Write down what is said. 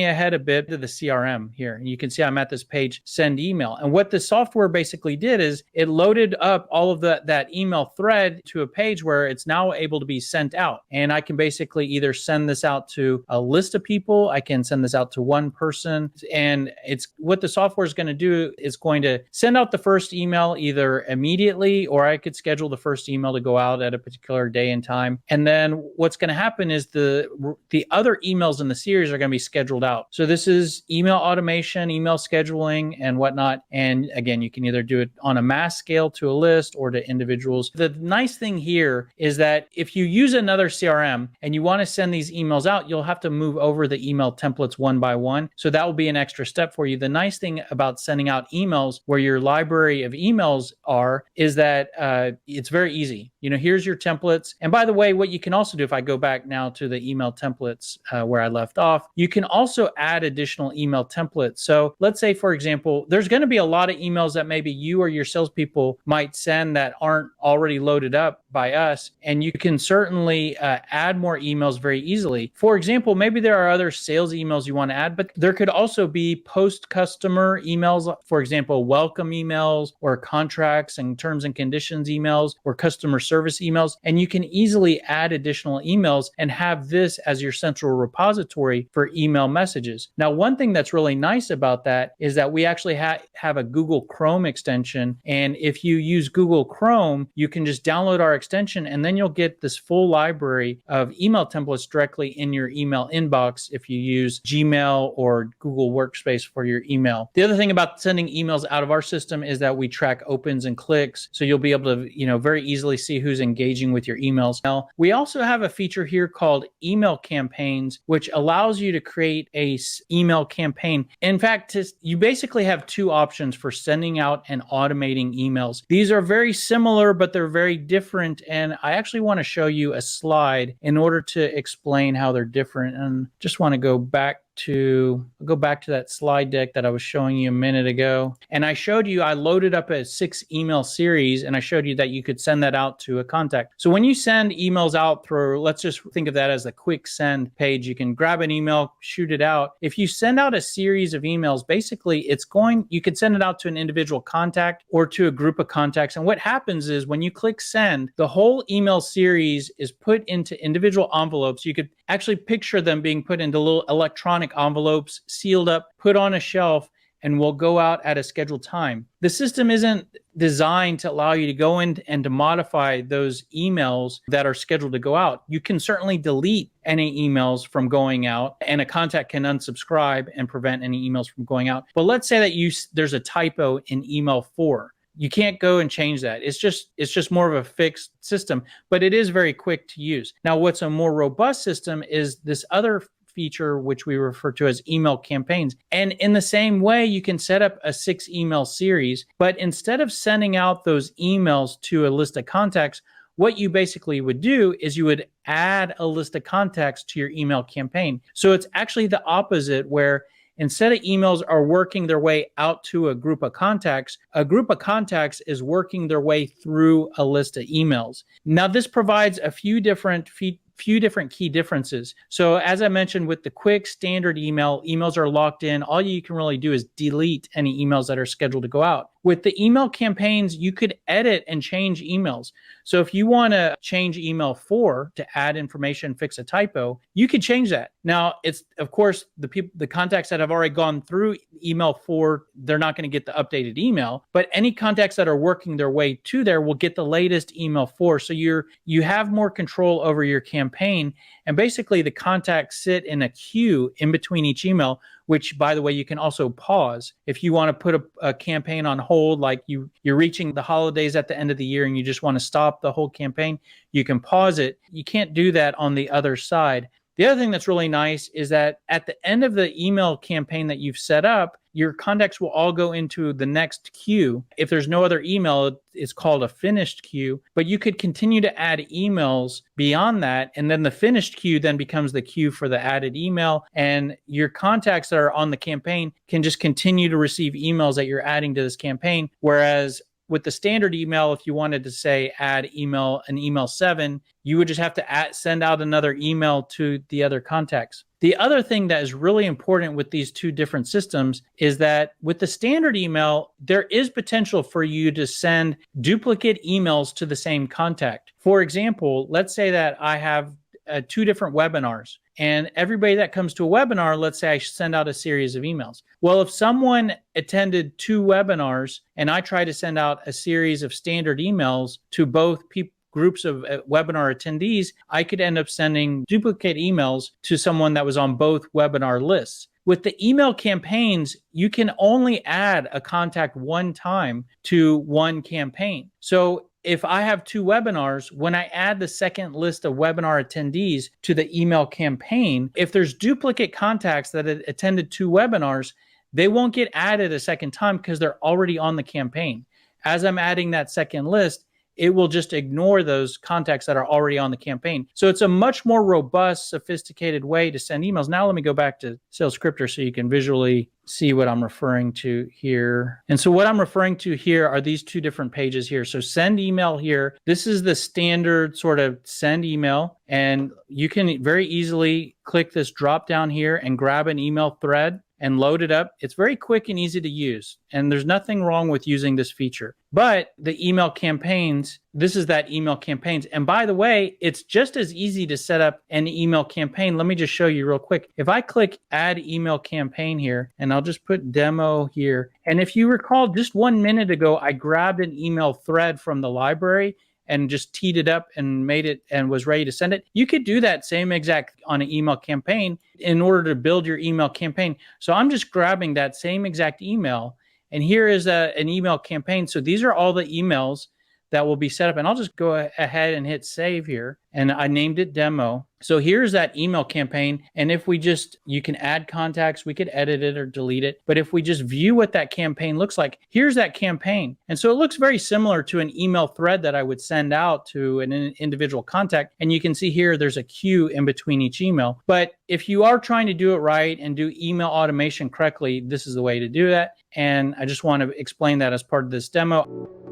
ahead a bit to the CRM here, and you can see I'm at this page, send email. And what the software basically did is it loaded up all of that email thread to a page where it's now able to be sent out. And I can basically either send this out to a list of people, I can send this out to one person, and it's what the software is going to do is going to send out the first email either immediately, or I could schedule the first email to go out at a particular day and time. And then what's going to happen is the other emails in the series are going to be scheduled out. So this is email automation, email scheduling, and whatnot. And again, you can either do it on a mass scale to a list or to individuals. The nice thing here is that if you use another CRM and you want to send these emails out, you'll have to move over the email templates one by one. So that will be an extra step for you. The nice thing about sending out emails where your library of emails are is that it's very easy. Here's your templates. And by the way, what you can also do, if I go back now to the email templates where I left off, you can also add additional email templates. So let's say, for example, there's going to be a lot of emails that maybe you or your salespeople might send that aren't already loaded up by us. And you can certainly add more emails very easily. For example, maybe there are other sales emails you want to add, but there could also be post-customer emails, for example, welcome emails or contracts and terms and conditions emails or customer service emails. And you can easily add additional emails and have this as your central repository for email messages. Now, one thing that's really nice about that is that we actually have a Google Chrome extension. And if you use Google Chrome, you can just download our extension and then you'll get this full library of email templates directly in your email inbox if you use Gmail or Google Workspace for your email. The other thing about sending emails out of our system is that we track opens and clicks. So you'll be able to, very easily see who's engaging with your emails. Now, we also have a feature here called email campaigns, which allows you to create a email campaign. In fact, you basically have two options for sending out and automating emails. These are very similar, but they're very different. And I actually want to show you a slide in order to explain how they're different. And just want to go back to that slide deck that I was showing you a minute ago. And I showed you, I loaded up a 6 email series and I showed you that you could send that out to a contact. So when you send emails out through, let's just think of that as a quick send page. You can grab an email, shoot it out. If you send out a series of emails, basically you could send it out to an individual contact or to a group of contacts. And what happens is when you click send, the whole email series is put into individual envelopes. You could actually picture them being put into little electronic envelopes, sealed up, put on a shelf, and will go out at a scheduled time. The system isn't designed to allow you to go in and to modify those emails that are scheduled to go out. You can certainly delete any emails from going out, and a contact can unsubscribe and prevent any emails from going out. But let's say that there's a typo in email 4. You can't go and change that. It's just more of a fixed system, but it is very quick to use. Now, what's a more robust system is this other feature, which we refer to as email campaigns. And in the same way, you can set up a 6 email series, but instead of sending out those emails to a list of contacts, what you basically would do is you would add a list of contacts to your email campaign. So it's actually the opposite, where instead of emails are working their way out to a group of contacts is working their way through a list of emails. Now, this provides a few different key differences. So as I mentioned, with the quick standard emails are locked in. All you can really do is delete any emails that are scheduled to go out. With the email campaigns, you could edit and change emails. So if you want to change email 4 to add information, fix a typo, you could change that. Now, it's of course the contacts that have already gone through email 4, they're not going to get the updated email, but any contacts that are working their way to there will get the latest email 4. So you have more control over your campaign, and basically the contacts sit in a queue in between each email, which, by the way, you can also pause. If you want to put a campaign on hold, like you're reaching the holidays at the end of the year and you just want to stop the whole campaign, you can pause it. You can't do that on the other side. The other thing that's really nice is that at the end of the email campaign that you've set up, your contacts will all go into the next queue. If there's no other email, it's called a finished queue, but you could continue to add emails beyond that. And then the finished queue then becomes the queue for the added email. And your contacts that are on the campaign can just continue to receive emails that you're adding to this campaign. Whereas with the standard email, if you wanted to say add an email 7, you would just have to send out another email to the other contacts. The other thing that is really important with these two different systems is that with the standard email, there is potential for you to send duplicate emails to the same contact. For example, let's say that I have two different webinars, and everybody that comes to a webinar, let's say I send out a series of emails. Well, if someone attended two webinars and I try to send out a series of standard emails to both groups of webinar attendees, I could end up sending duplicate emails to someone that was on both webinar lists. With the email campaigns, you can only add a contact one time to one campaign. So if I have two webinars, when I add the second list of webinar attendees to the email campaign, if there's duplicate contacts that attended two webinars, they won't get added a second time because they're already on the campaign. As I'm adding that second list, it will just ignore those contacts that are already on the campaign. So it's a much more robust, sophisticated way to send emails. Now let me go back to SalesScripter so you can visually see what I'm referring to here. And so what I'm referring to here are these two different pages here. So send email here. This is the standard sort of send email. And you can very easily click this drop down here and grab an email thread and load it up. It's very quick and easy to use. And there's nothing wrong with using this feature. But the email campaigns, this is that email campaigns. And by the way, it's just as easy to set up an email campaign. Let me just show you real quick. If I click add email campaign here, and I'll just put demo here. And if you recall, just 1 minute ago, I grabbed an email thread from the library and just teed it up and made it and was ready to send it. You could do that same exact on an email campaign in order to build your email campaign. So I'm just grabbing that same exact email, and here is an email campaign. So these are all the emails that will be set up, and I'll just go ahead and hit save here, and I named it demo. So here's that email campaign, and if we you can add contacts, we could edit it or delete it, but if we just view what that campaign looks like, here's that campaign. And so it looks very similar to an email thread that I would send out to an individual contact, and you can see here there's a queue in between each email. But if you are trying to do it right and do email automation correctly, this is the way to do that, and I just want to explain that as part of this demo.